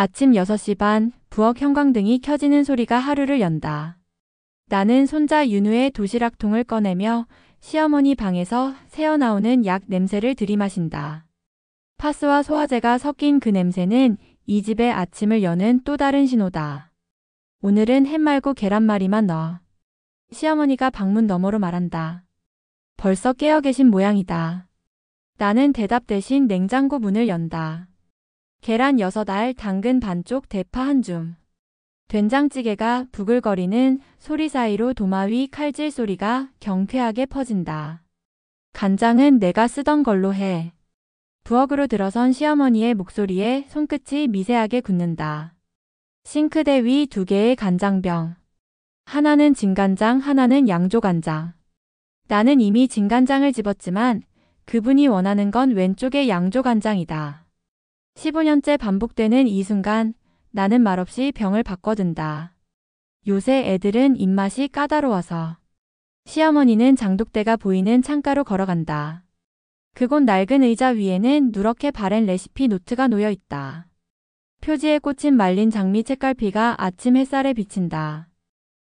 아침 6시 반, 부엌 형광등이 켜지는 소리가 하루를 연다. 나는 손자 윤우의 도시락통을 꺼내며 시어머니 방에서 새어나오는 약 냄새를 들이마신다. 파스와 소화제가 섞인 그 냄새는 이 집의 아침을 여는 또 다른 신호다. 오늘은 햄 말고 계란말이만 넣어. 시어머니가 방문 너머로 말한다. 벌써 깨어 계신 모양이다. 나는 대답 대신 냉장고 문을 연다. 계란 6알, 당근 반쪽, 대파 한 줌. 된장찌개가 부글거리는 소리 사이로 도마위 칼질 소리가 경쾌하게 퍼진다. 간장은 내가 쓰던 걸로 해. 부엌으로 들어선 시어머니의 목소리에 손끝이 미세하게 굳는다. 싱크대 위 2개의 간장병. 하나는 진간장, 하나는 양조간장. 나는 이미 진간장을 집었지만 그분이 원하는 건 왼쪽의 양조간장이다. 15년째 반복되는 이 순간 나는 말없이 병을 바꿔든다. 요새 애들은 입맛이 까다로워서. 시어머니는 장독대가 보이는 창가로 걸어간다. 그곳 낡은 의자 위에는 누렇게 바랜 레시피 노트가 놓여 있다. 표지에 꽂힌 말린 장미 책갈피가 아침 햇살에 비친다.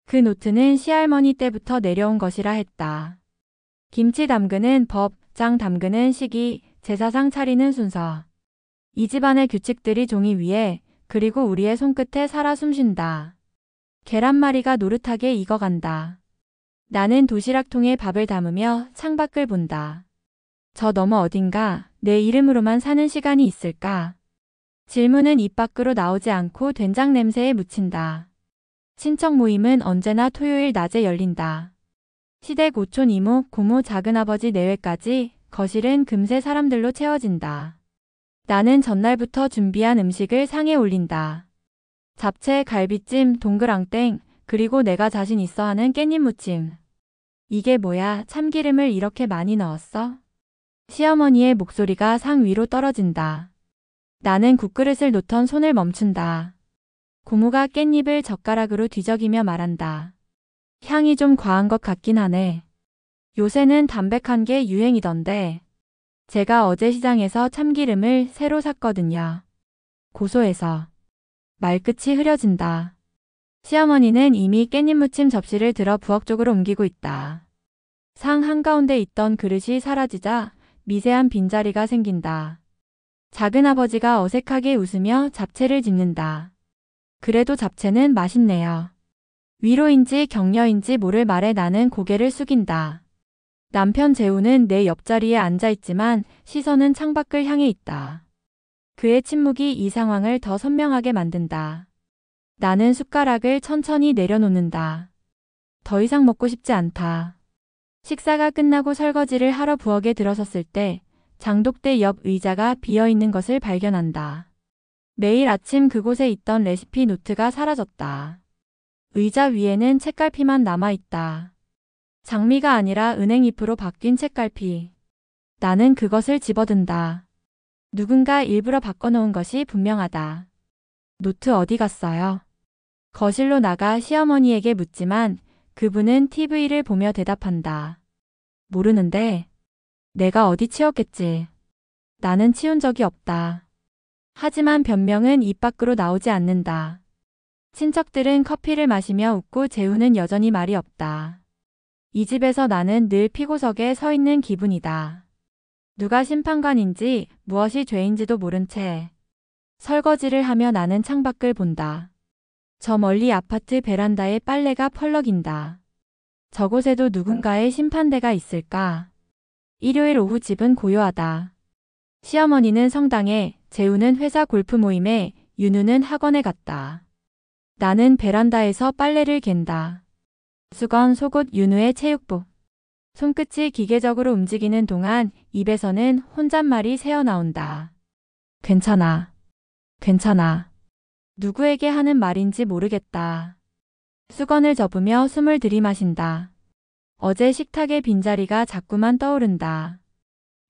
그 노트는 시할머니 때부터 내려온 것이라 했다. 김치 담그는 법, 장 담그는 시기, 제사상 차리는 순서. 이 집안의 규칙들이 종이 위에 그리고 우리의 손끝에 살아 숨쉰다. 계란말이가 노릇하게 익어간다. 나는 도시락통에 밥을 담으며 창밖을 본다. 저 너머 어딘가 내 이름으로만 사는 시간이 있을까? 질문은 입 밖으로 나오지 않고 된장 냄새에 묻힌다. 친척 모임은 언제나 토요일 낮에 열린다. 시댁 오촌 이모, 고모, 작은아버지 내외까지 거실은 금세 사람들로 채워진다. 나는 전날부터 준비한 음식을 상에 올린다. 잡채, 갈비찜, 동그랑땡, 그리고 내가 자신 있어 하는 깻잎 무침. 이게 뭐야, 참기름을 이렇게 많이 넣었어? 시어머니의 목소리가 상 위로 떨어진다. 나는 국그릇을 놓던 손을 멈춘다. 고모가 깻잎을 젓가락으로 뒤적이며 말한다. 향이 좀 과한 것 같긴 하네. 요새는 담백한 게 유행이던데. 제가 어제 시장에서 참기름을 새로 샀거든요. 고소해서. 말끝이 흐려진다. 시어머니는 이미 깻잎 무침 접시를 들어 부엌 쪽으로 옮기고 있다. 상 한가운데 있던 그릇이 사라지자 미세한 빈자리가 생긴다. 작은아버지가 어색하게 웃으며 잡채를 집는다. 그래도 잡채는 맛있네요. 위로인지 격려인지 모를 말에 나는 고개를 숙인다. 남편 재우는 내 옆자리에 앉아있지만 시선은 창밖을 향해 있다. 그의 침묵이 이 상황을 더 선명하게 만든다. 나는 숟가락을 천천히 내려놓는다. 더 이상 먹고 싶지 않다. 식사가 끝나고 설거지를 하러 부엌에 들어섰을 때 장독대 옆 의자가 비어있는 것을 발견한다. 매일 아침 그곳에 있던 레시피 노트가 사라졌다. 의자 위에는 책갈피만 남아있다. 장미가 아니라 은행잎으로 바뀐 책갈피. 나는 그것을 집어든다. 누군가 일부러 바꿔놓은 것이 분명하다. 노트 어디 갔어요? 거실로 나가 시어머니에게 묻지만 그분은 TV를 보며 대답한다. 모르는데. 내가 어디 치웠겠지. 나는 치운 적이 없다. 하지만 변명은 입 밖으로 나오지 않는다. 친척들은 커피를 마시며 웃고 재우는 여전히 말이 없다. 이 집에서 나는 늘 피고석에 서 있는 기분이다. 누가 심판관인지 무엇이 죄인지도 모른 채 설거지를 하며 나는 창밖을 본다. 저 멀리 아파트 베란다에 빨래가 펄럭인다. 저곳에도 누군가의 심판대가 있을까? 일요일 오후 집은 고요하다. 시어머니는 성당에, 재우는 회사 골프 모임에, 윤우는 학원에 갔다. 나는 베란다에서 빨래를 갠다. 수건, 속옷, 윤우의 체육복. 손끝이 기계적으로 움직이는 동안 입에서는 혼잣말이 새어나온다. 괜찮아. 괜찮아. 누구에게 하는 말인지 모르겠다. 수건을 접으며 숨을 들이마신다. 어제 식탁의 빈자리가 자꾸만 떠오른다.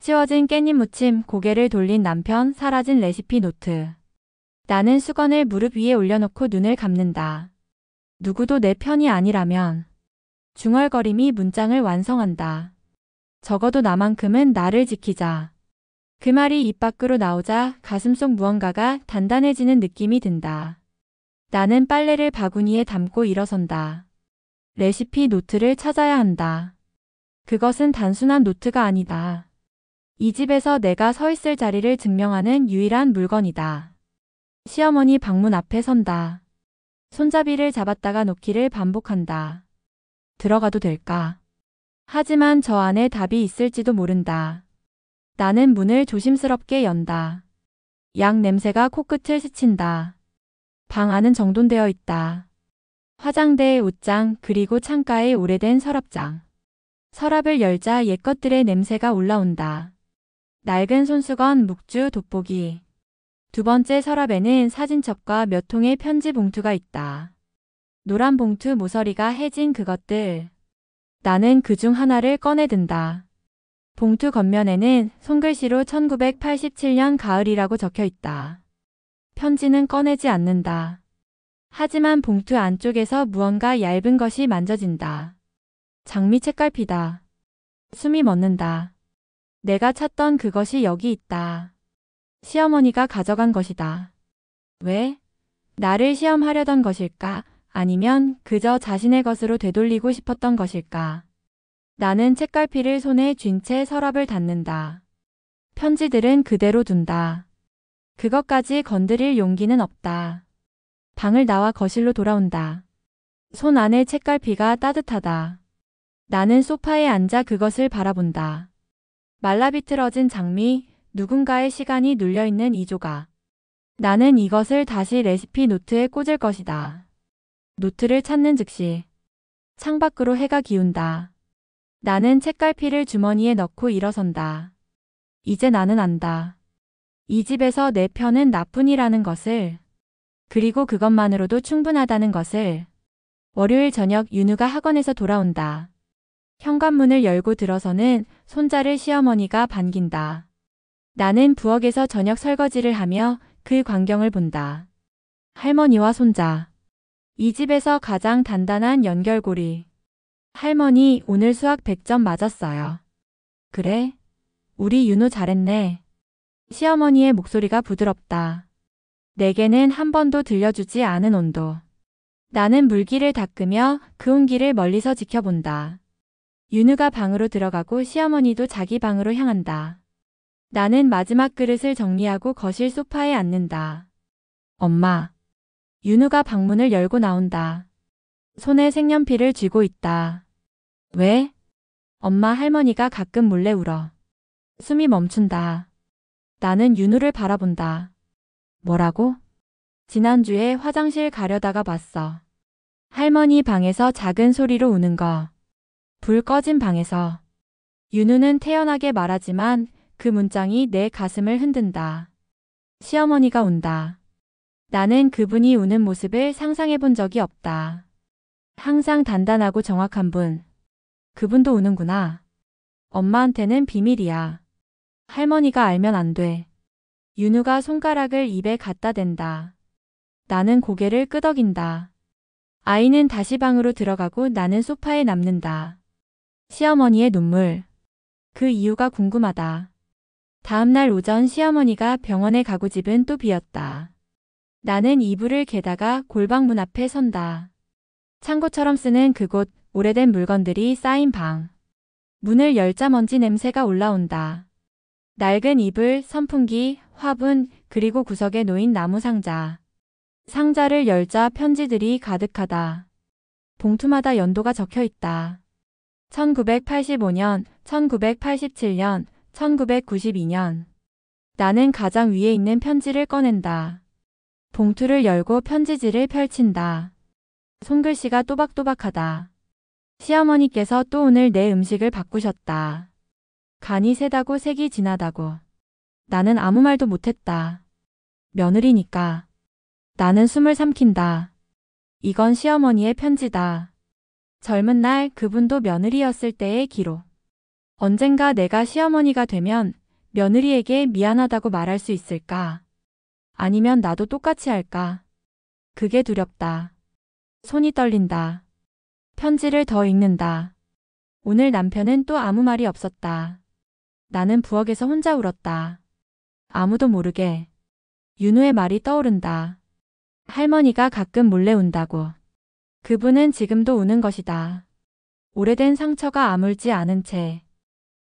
치워진 깻잎 무침, 고개를 돌린 남편, 사라진 레시피 노트. 나는 수건을 무릎 위에 올려놓고 눈을 감는다. 누구도 내 편이 아니라면. 중얼거림이 문장을 완성한다. 적어도 나만큼은 나를 지키자. 그 말이 입 밖으로 나오자 가슴속 무언가가 단단해지는 느낌이 든다. 나는 빨래를 바구니에 담고 일어선다. 레시피 노트를 찾아야 한다. 그것은 단순한 노트가 아니다. 이 집에서 내가 서 있을 자리를 증명하는 유일한 물건이다. 시어머니 방문 앞에 선다. 손잡이를 잡았다가 놓기를 반복한다. 들어가도 될까? 하지만 저 안에 답이 있을지도 모른다. 나는 문을 조심스럽게 연다. 약 냄새가 코끝을 스친다. 방 안은 정돈되어 있다. 화장대, 옷장, 그리고 창가에 오래된 서랍장. 서랍을 열자 옛것들의 냄새가 올라온다. 낡은 손수건, 묵주, 돋보기. 두 번째 서랍에는 사진첩과 몇 통의 편지 봉투가 있다. 노란 봉투 모서리가 해진 그것들. 나는 그중 하나를 꺼내든다. 봉투 겉면에는 손글씨로 1987년 가을이라고 적혀 있다. 편지는 꺼내지 않는다. 하지만 봉투 안쪽에서 무언가 얇은 것이 만져진다. 장미 책갈피다. 숨이 멎는다. 내가 찾던 그것이 여기 있다. 시어머니가 가져간 것이다. 왜? 나를 시험하려던 것일까? 아니면 그저 자신의 것으로 되돌리고 싶었던 것일까? 나는 책갈피를 손에 쥔 채 서랍을 닫는다. 편지들은 그대로 둔다. 그것까지 건드릴 용기는 없다. 방을 나와 거실로 돌아온다. 손 안의 책갈피가 따뜻하다. 나는 소파에 앉아 그것을 바라본다. 말라비틀어진 장미, 누군가의 시간이 눌려있는 이 조각. 나는 이것을 다시 레시피 노트에 꽂을 것이다. 노트를 찾는 즉시 창밖으로 해가 기운다. 나는 책갈피를 주머니에 넣고 일어선다. 이제 나는 안다. 이 집에서 내 편은 나뿐이라는 것을. 그리고 그것만으로도 충분하다는 것을. 월요일 저녁 윤우가 학원에서 돌아온다. 현관문을 열고 들어서는 손자를 시어머니가 반긴다. 나는 부엌에서 저녁 설거지를 하며 그 광경을 본다. 할머니와 손자. 이 집에서 가장 단단한 연결고리. 할머니, 오늘 수학 100점 맞았어요. 그래? 우리 윤우 잘했네. 시어머니의 목소리가 부드럽다. 내게는 한 번도 들려주지 않은 온도. 나는 물기를 닦으며 그 온기를 멀리서 지켜본다. 윤우가 방으로 들어가고 시어머니도 자기 방으로 향한다. 나는 마지막 그릇을 정리하고 거실 소파에 앉는다. 엄마. 윤우가 방문을 열고 나온다. 손에 색연필을 쥐고 있다. 왜? 엄마, 할머니가 가끔 몰래 울어. 숨이 멈춘다. 나는 윤우를 바라본다. 뭐라고? 지난주에 화장실 가려다가 봤어. 할머니 방에서 작은 소리로 우는 거. 불 꺼진 방에서. 윤우는 태연하게 말하지만 그 문장이 내 가슴을 흔든다. 시어머니가 운다. 나는 그분이 우는 모습을 상상해 본 적이 없다. 항상 단단하고 정확한 분. 그분도 우는구나. 엄마한테는 비밀이야. 할머니가 알면 안 돼. 윤우가 손가락을 입에 갖다 댄다. 나는 고개를 끄덕인다. 아이는 다시 방으로 들어가고 나는 소파에 남는다. 시어머니의 눈물. 그 이유가 궁금하다. 다음날 오전 시어머니가 병원에 가고 집은 또 비었다. 나는 이불을 개다가 골방문 앞에 선다. 창고처럼 쓰는 그곳, 오래된 물건들이 쌓인 방. 문을 열자 먼지 냄새가 올라온다. 낡은 이불, 선풍기, 화분, 그리고 구석에 놓인 나무 상자. 상자를 열자 편지들이 가득하다. 봉투마다 연도가 적혀 있다. 1985년, 1987년, 1992년. 나는 가장 위에 있는 편지를 꺼낸다. 봉투를 열고 편지지를 펼친다. 손글씨가 또박또박하다. 시어머니께서 또 오늘 내 음식을 바꾸셨다. 간이 세다고 색이 진하다고. 나는 아무 말도 못했다. 며느리니까. 나는 숨을 삼킨다. 이건 시어머니의 편지다. 젊은 날 그분도 며느리였을 때의 기록. 언젠가 내가 시어머니가 되면 며느리에게 미안하다고 말할 수 있을까? 아니면 나도 똑같이 할까? 그게 두렵다. 손이 떨린다. 편지를 더 읽는다. 오늘 남편은 또 아무 말이 없었다. 나는 부엌에서 혼자 울었다. 아무도 모르게. 윤우의 말이 떠오른다. 할머니가 가끔 몰래 운다고. 그분은 지금도 우는 것이다. 오래된 상처가 아물지 않은 채.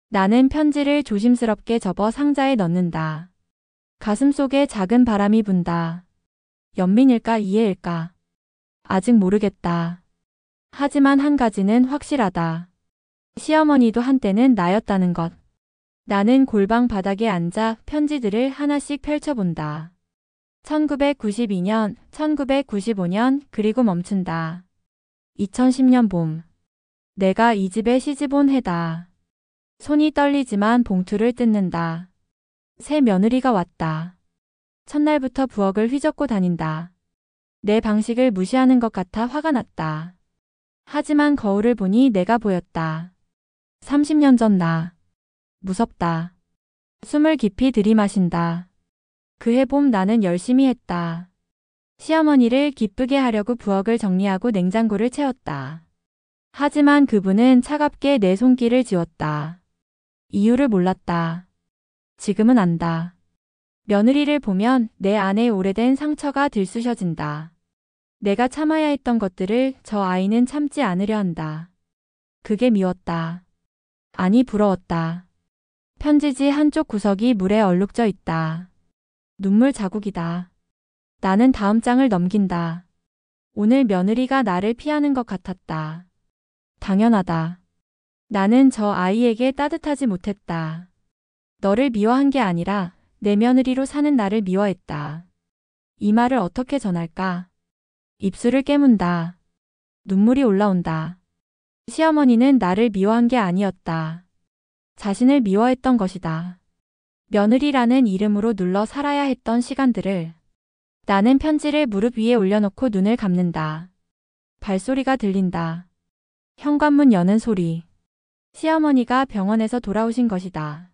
나는 편지를 조심스럽게 접어 상자에 넣는다. 가슴속에 작은 바람이 분다. 연민일까 이해일까? 아직 모르겠다. 하지만 한 가지는 확실하다. 시어머니도 한때는 나였다는 것. 나는 골방 바닥에 앉아 편지들을 하나씩 펼쳐본다. 1992년, 1995년, 그리고 멈춘다. 2010년 봄. 내가 이 집에 시집 온 해다. 손이 떨리지만 봉투를 뜯는다. 새 며느리가 왔다. 첫날부터 부엌을 휘젓고 다닌다. 내 방식을 무시하는 것 같아 화가 났다. 하지만 거울을 보니 내가 보였다. 30년 전 나. 무섭다. 숨을 깊이 들이마신다. 그해 봄 나는 열심히 했다. 시어머니를 기쁘게 하려고 부엌을 정리하고 냉장고를 채웠다. 하지만 그분은 차갑게 내 손길을 지웠다. 이유를 몰랐다. 지금은 안다. 며느리를 보면 내 안에 오래된 상처가 들쑤셔진다. 내가 참아야 했던 것들을 저 아이는 참지 않으려 한다. 그게 미웠다. 아니 부러웠다. 편지지 한쪽 구석이 물에 얼룩져 있다. 눈물 자국이다. 나는 다음 장을 넘긴다. 오늘 며느리가 나를 피하는 것 같았다. 당연하다. 나는 저 아이에게 따뜻하지 못했다. 너를 미워한 게 아니라 내 며느리로 사는 나를 미워했다. 이 말을 어떻게 전할까? 입술을 깨문다. 눈물이 올라온다. 시어머니는 나를 미워한 게 아니었다. 자신을 미워했던 것이다. 며느리라는 이름으로 눌러 살아야 했던 시간들을. 나는 편지를 무릎 위에 올려놓고 눈을 감는다. 발소리가 들린다. 현관문 여는 소리. 시어머니가 병원에서 돌아오신 것이다.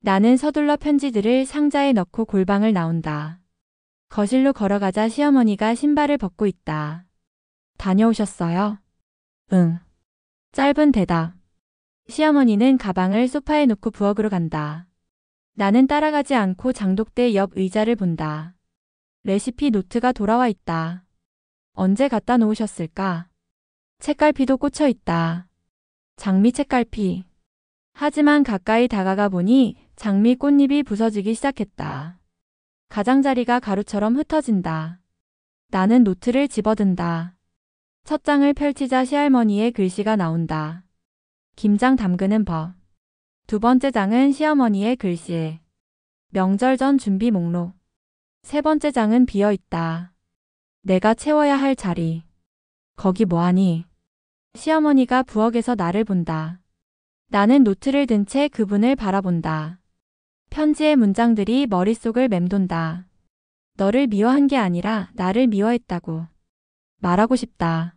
나는 서둘러 편지들을 상자에 넣고 골방을 나온다. 거실로 걸어가자 시어머니가 신발을 벗고 있다. 다녀오셨어요? 응. 짧은 대답. 시어머니는 가방을 소파에 놓고 부엌으로 간다. 나는 따라가지 않고 장독대 옆 의자를 본다. 레시피 노트가 돌아와 있다. 언제 갖다 놓으셨을까? 책갈피도 꽂혀 있다. 장미 책갈피. 하지만 가까이 다가가 보니 장미 꽃잎이 부서지기 시작했다. 가장자리가 가루처럼 흩어진다. 나는 노트를 집어든다. 첫 장을 펼치자 시할머니의 글씨가 나온다. 김장 담그는 법. 두 번째 장은 시어머니의 글씨. 명절 전 준비 목록. 세 번째 장은 비어 있다. 내가 채워야 할 자리. 거기 뭐하니? 시어머니가 부엌에서 나를 본다. 나는 노트를 든 채 그분을 바라본다. 편지의 문장들이 머릿속을 맴돈다. 너를 미워한 게 아니라 나를 미워했다고. 말하고 싶다.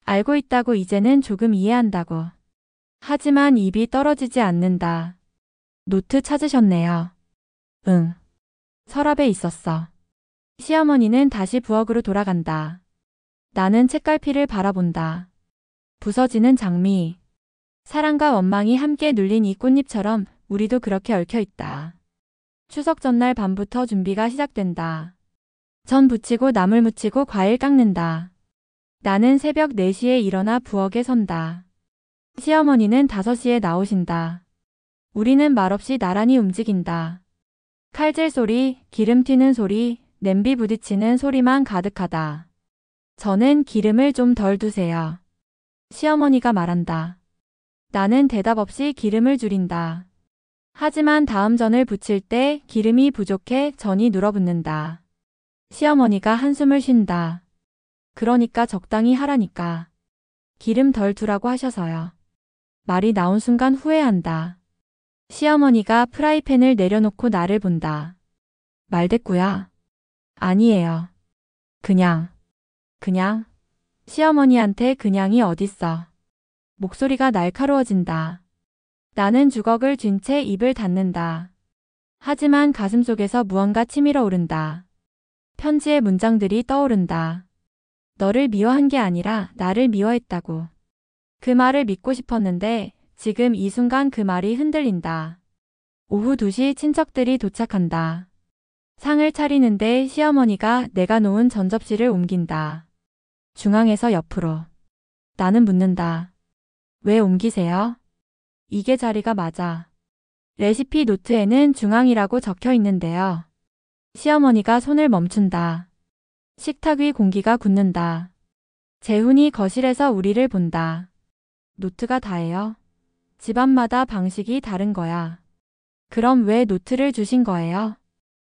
알고 있다고 이제는 조금 이해한다고. 하지만 입이 떨어지지 않는다. 노트 찾으셨네요. 응. 서랍에 있었어. 시어머니는 다시 부엌으로 돌아간다. 나는 책갈피를 바라본다. 부서지는 장미. 사랑과 원망이 함께 눌린 이 꽃잎처럼 우리도 그렇게 얽혀 있다. 추석 전날 밤부터 준비가 시작된다. 전 부치고 나물 무치고 과일 깎는다. 나는 새벽 4시에 일어나 부엌에 선다. 시어머니는 5시에 나오신다. 우리는 말없이 나란히 움직인다. 칼질 소리, 기름 튀는 소리, 냄비 부딪히는 소리만 가득하다. 저는 기름을 좀 덜 두세요. 시어머니가 말한다. 나는 대답 없이 기름을 줄인다. 하지만 다음 전을 부칠 때 기름이 부족해 전이 눌어붙는다. 시어머니가 한숨을 쉰다. 그러니까 적당히 하라니까. 기름 덜 두라고 하셔서요. 말이 나온 순간 후회한다. 시어머니가 프라이팬을 내려놓고 나를 본다. 말대꾸야. 아니에요. 그냥. 시어머니한테 그냥이 어딨어. 목소리가 날카로워진다. 나는 주걱을 쥔 채 입을 닫는다. 하지만 가슴속에서 무언가 치밀어 오른다. 편지의 문장들이 떠오른다. 너를 미워한 게 아니라 나를 미워했다고. 그 말을 믿고 싶었는데 지금 이 순간 그 말이 흔들린다. 오후 2시 친척들이 도착한다. 상을 차리는데 시어머니가 내가 놓은 전접시를 옮긴다. 중앙에서 옆으로. 나는 묻는다. 왜 옮기세요? 이게 자리가 맞아. 레시피 노트에는 중앙이라고 적혀 있는데요. 시어머니가 손을 멈춘다. 식탁 위 공기가 굳는다. 재훈이 거실에서 우리를 본다. 노트가 다예요. 집안마다 방식이 다른 거야. 그럼 왜 노트를 주신 거예요?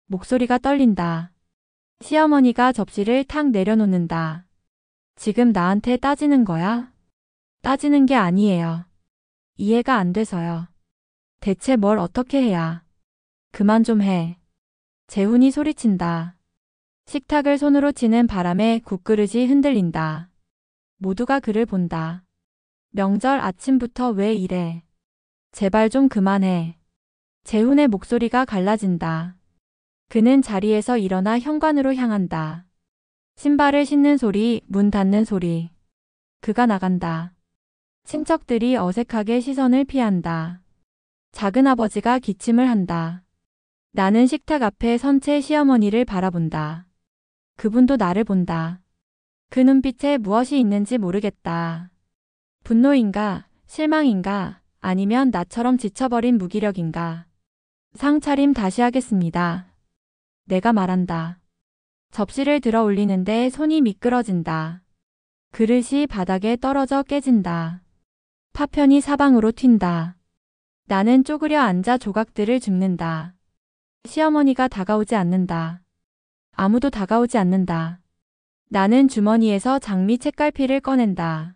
목소리가 떨린다. 시어머니가 접시를 탁 내려놓는다. 지금 나한테 따지는 거야? 따지는 게 아니에요. 이해가 안 돼서요. 대체 뭘 어떻게 해야? 그만 좀 해. 재훈이 소리친다. 식탁을 손으로 치는 바람에 국그릇이 흔들린다. 모두가 그를 본다. 명절 아침부터 왜 이래? 제발 좀 그만해. 재훈의 목소리가 갈라진다. 그는 자리에서 일어나 현관으로 향한다. 신발을 신는 소리, 문 닫는 소리. 그가 나간다. 친척들이 어색하게 시선을 피한다. 작은아버지가 기침을 한다. 나는 식탁 앞에 선 채 시어머니를 바라본다. 그분도 나를 본다. 그 눈빛에 무엇이 있는지 모르겠다. 분노인가, 실망인가, 아니면 나처럼 지쳐버린 무기력인가. 상차림 다시 하겠습니다. 내가 말한다. 접시를 들어 올리는데 손이 미끄러진다. 그릇이 바닥에 떨어져 깨진다. 파편이 사방으로 튄다. 나는 쪼그려 앉아 조각들을 줍는다. 시어머니가 다가오지 않는다. 아무도 다가오지 않는다. 나는 주머니에서 장미 책갈피를 꺼낸다.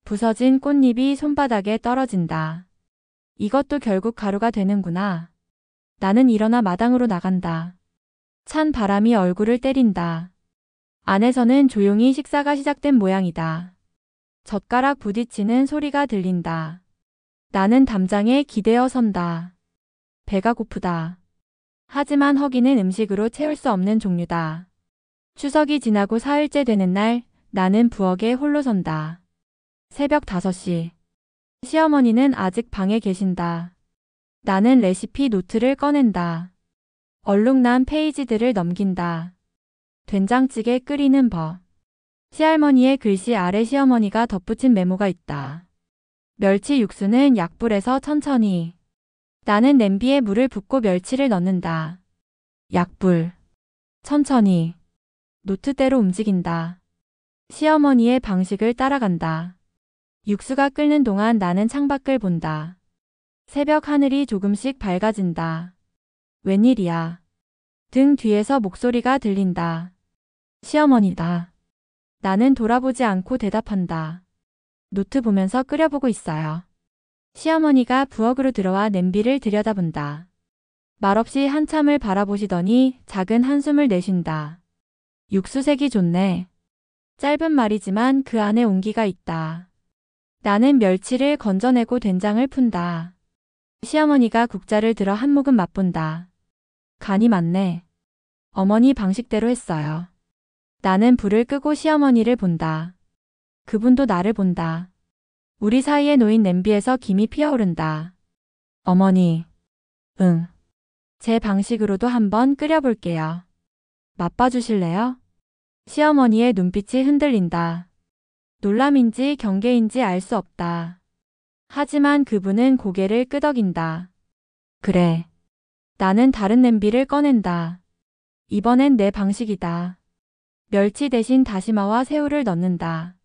부서진 꽃잎이 손바닥에 떨어진다. 이것도 결국 가루가 되는구나. 나는 일어나 마당으로 나간다. 찬 바람이 얼굴을 때린다. 안에서는 조용히 식사가 시작된 모양이다. 젓가락 부딪히는 소리가 들린다. 나는 담장에 기대어 선다. 배가 고프다. 하지만 허기는 음식으로 채울 수 없는 종류다. 추석이 지나고 사흘째 되는 날, 나는 부엌에 홀로 선다. 새벽 5시. 시어머니는 아직 방에 계신다. 나는 레시피 노트를 꺼낸다. 얼룩난 페이지들을 넘긴다. 된장찌개 끓이는 법. 시할머니의 글씨 아래 시어머니가 덧붙인 메모가 있다. 멸치 육수는 약불에서 천천히. 나는 냄비에 물을 붓고 멸치를 넣는다. 약불. 천천히. 노트대로 움직인다. 시어머니의 방식을 따라간다. 육수가 끓는 동안 나는 창밖을 본다. 새벽 하늘이 조금씩 밝아진다. 웬일이야. 등 뒤에서 목소리가 들린다. 시어머니다. 나는 돌아보지 않고 대답한다. 노트 보면서 끓여보고 있어요. 시어머니가 부엌으로 들어와 냄비를 들여다본다. 말없이 한참을 바라보시더니 작은 한숨을 내쉰다. 육수색이 좋네. 짧은 말이지만 그 안에 온기가 있다. 나는 멸치를 건져내고 된장을 푼다. 시어머니가 국자를 들어 한 모금 맛본다. 간이 맞네. 어머니 방식대로 했어요. 나는 불을 끄고 시어머니를 본다. 그분도 나를 본다. 우리 사이에 놓인 냄비에서 김이 피어오른다. 어머니. 응. 제 방식으로도 한번 끓여볼게요. 맛봐주실래요? 시어머니의 눈빛이 흔들린다. 놀람인지 경계인지 알 수 없다. 하지만 그분은 고개를 끄덕인다. 그래. 나는 다른 냄비를 꺼낸다. 이번엔 내 방식이다. 멸치 대신 다시마와 새우를 넣는다.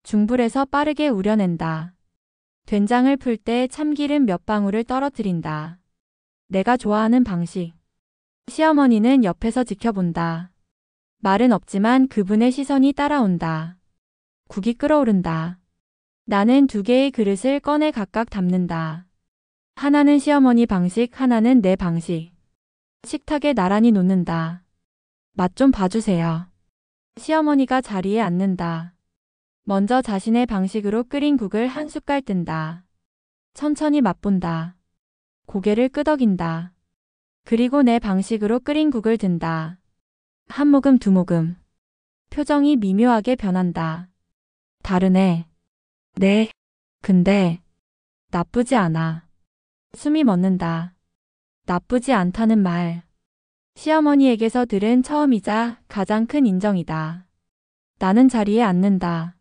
중불에서 빠르게 우려낸다. 된장을 풀 때 참기름 몇 방울을 떨어뜨린다. 내가 좋아하는 방식. 시어머니는 옆에서 지켜본다. 말은 없지만 그분의 시선이 따라온다. 국이 끓어오른다. 나는 2개의 그릇을 꺼내 각각 담는다. 하나는 시어머니 방식, 하나는 내 방식. 식탁에 나란히 놓는다. 맛 좀 봐주세요. 시어머니가 자리에 앉는다. 먼저 자신의 방식으로 끓인 국을 한 숟갈 뜬다. 천천히 맛본다. 고개를 끄덕인다. 그리고 내 방식으로 끓인 국을 든다. 한 모금 2모금. 표정이 미묘하게 변한다. 다르네. 네. 근데 나쁘지 않아. 숨이 멎는다. 나쁘지 않다는 말. 시어머니에게서 들은 처음이자 가장 큰 인정이다. 나는 자리에 앉는다.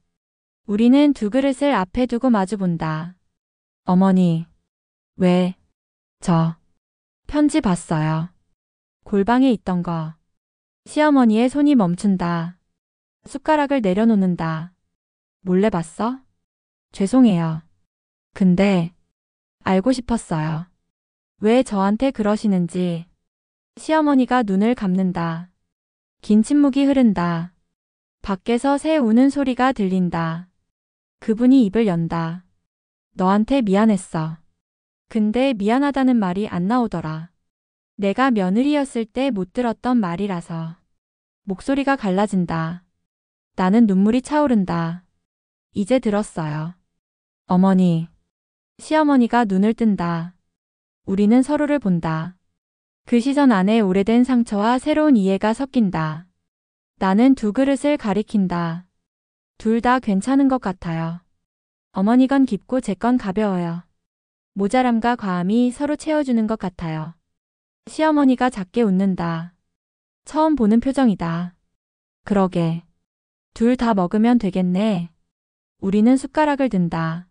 우리는 두 그릇을 앞에 두고 마주본다. 어머니, 왜? 저 편지 봤어요. 골방에 있던 거. 시어머니의 손이 멈춘다. 숟가락을 내려놓는다. 몰래 봤어? 죄송해요. 근데 알고 싶었어요. 왜 저한테 그러시는지. 시어머니가 눈을 감는다. 긴 침묵이 흐른다. 밖에서 새 우는 소리가 들린다. 그분이 입을 연다. 너한테 미안했어. 근데 미안하다는 말이 안 나오더라. 내가 며느리였을 때 못 들었던 말이라서. 목소리가 갈라진다. 나는 눈물이 차오른다. 이제 들었어요. 어머니. 시어머니가 눈을 뜬다. 우리는 서로를 본다. 그 시선 안에 오래된 상처와 새로운 이해가 섞인다. 나는 두 그릇을 가리킨다. 둘 다 괜찮은 것 같아요. 어머니 건 깊고 제 건 가벼워요. 모자람과 과함이 서로 채워주는 것 같아요. 시어머니가 작게 웃는다. 처음 보는 표정이다. 그러게. 둘 다 먹으면 되겠네. 우리는 숟가락을 든다.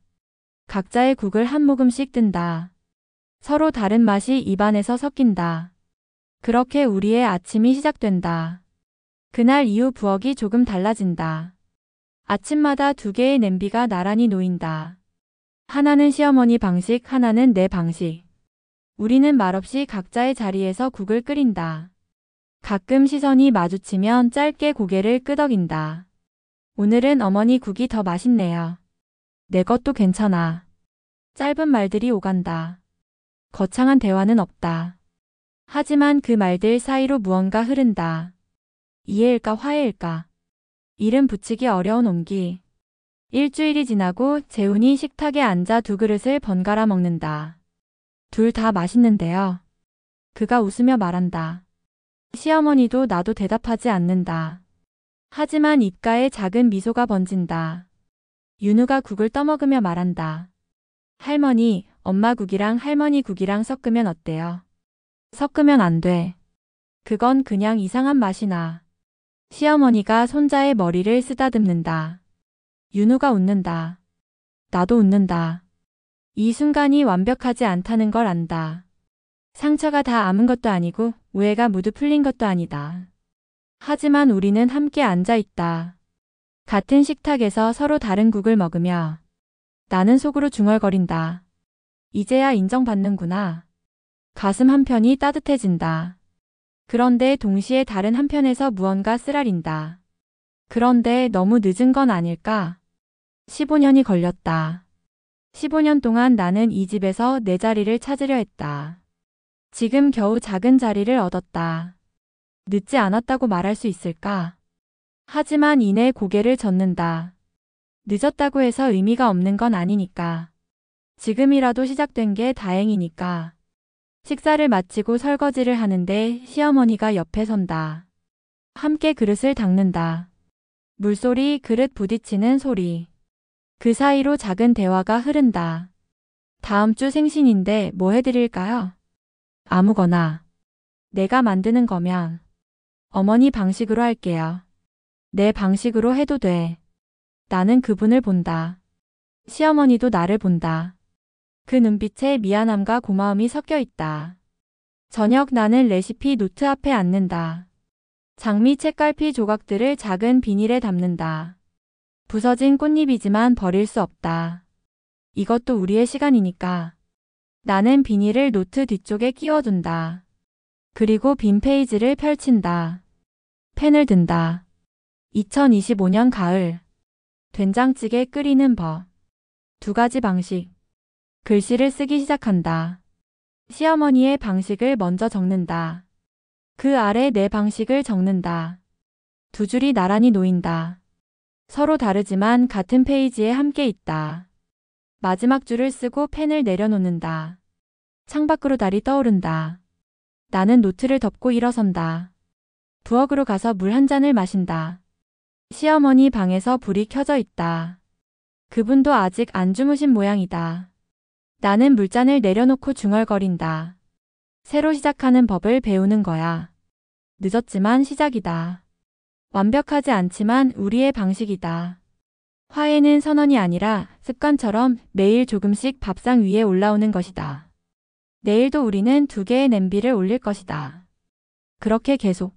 각자의 국을 한 모금씩 뜬다. 서로 다른 맛이 입안에서 섞인다. 그렇게 우리의 아침이 시작된다. 그날 이후 부엌이 조금 달라진다. 아침마다 두 개의 냄비가 나란히 놓인다. 하나는 시어머니 방식, 하나는 내 방식. 우리는 말없이 각자의 자리에서 국을 끓인다. 가끔 시선이 마주치면 짧게 고개를 끄덕인다. 오늘은 어머니 국이 더 맛있네요. 내 것도 괜찮아. 짧은 말들이 오간다. 거창한 대화는 없다. 하지만 그 말들 사이로 무언가 흐른다. 이해일까 화해일까. 이름 붙이기 어려운 온기. 일주일이 지나고 재훈이 식탁에 앉아 두 그릇을 번갈아 먹는다. 둘 다 맛있는데요. 그가 웃으며 말한다. 시어머니도 나도 대답하지 않는다. 하지만 입가에 작은 미소가 번진다. 윤우가 국을 떠먹으며 말한다. 할머니, 엄마 국이랑 할머니 국이랑 섞으면 어때요? 섞으면 안 돼. 그건 그냥 이상한 맛이 나. 시어머니가 손자의 머리를 쓰다듬는다. 윤우가 웃는다. 나도 웃는다. 이 순간이 완벽하지 않다는 걸 안다. 상처가 다 아문 것도 아니고 오해가 모두 풀린 것도 아니다. 하지만 우리는 함께 앉아 있다. 같은 식탁에서 서로 다른 국을 먹으며 나는 속으로 중얼거린다. 이제야 인정받는구나. 가슴 한편이 따뜻해진다. 그런데 동시에 다른 한편에서 무언가 쓰라린다. 그런데 너무 늦은 건 아닐까? 15년이 걸렸다. 15년 동안 나는 이 집에서 내 자리를 찾으려 했다. 지금 겨우 작은 자리를 얻었다. 늦지 않았다고 말할 수 있을까? 하지만 이내 고개를 젓는다. 늦었다고 해서 의미가 없는 건 아니니까. 지금이라도 시작된 게 다행이니까. 식사를 마치고 설거지를 하는데 시어머니가 옆에 선다. 함께 그릇을 닦는다. 물소리, 그릇 부딪히는 소리. 그 사이로 작은 대화가 흐른다. 다음 주 생신인데 뭐 해드릴까요? 아무거나. 내가 만드는 거면. 어머니 방식으로 할게요. 내 방식으로 해도 돼. 나는 그분을 본다. 시어머니도 나를 본다. 그 눈빛에 미안함과 고마움이 섞여 있다. 저녁 나는 레시피 노트 앞에 앉는다. 장미 책갈피 조각들을 작은 비닐에 담는다. 부서진 꽃잎이지만 버릴 수 없다. 이것도 우리의 시간이니까. 나는 비닐을 노트 뒤쪽에 끼워둔다. 그리고 빈 페이지를 펼친다. 펜을 든다. 2025년 가을. 된장찌개 끓이는 법. 두 가지 방식. 글씨를 쓰기 시작한다. 시어머니의 방식을 먼저 적는다. 그 아래 내 방식을 적는다. 두 줄이 나란히 놓인다. 서로 다르지만 같은 페이지에 함께 있다. 마지막 줄을 쓰고 펜을 내려놓는다. 창밖으로 달이 떠오른다. 나는 노트를 덮고 일어선다. 부엌으로 가서 물 한 잔을 마신다. 시어머니 방에서 불이 켜져 있다. 그분도 아직 안 주무신 모양이다. 나는 물잔을 내려놓고 중얼거린다. 새로 시작하는 법을 배우는 거야. 늦었지만 시작이다. 완벽하지 않지만 우리의 방식이다. 화해는 선언이 아니라 습관처럼 매일 조금씩 밥상 위에 올라오는 것이다. 내일도 우리는 2개의 냄비를 올릴 것이다. 그렇게 계속.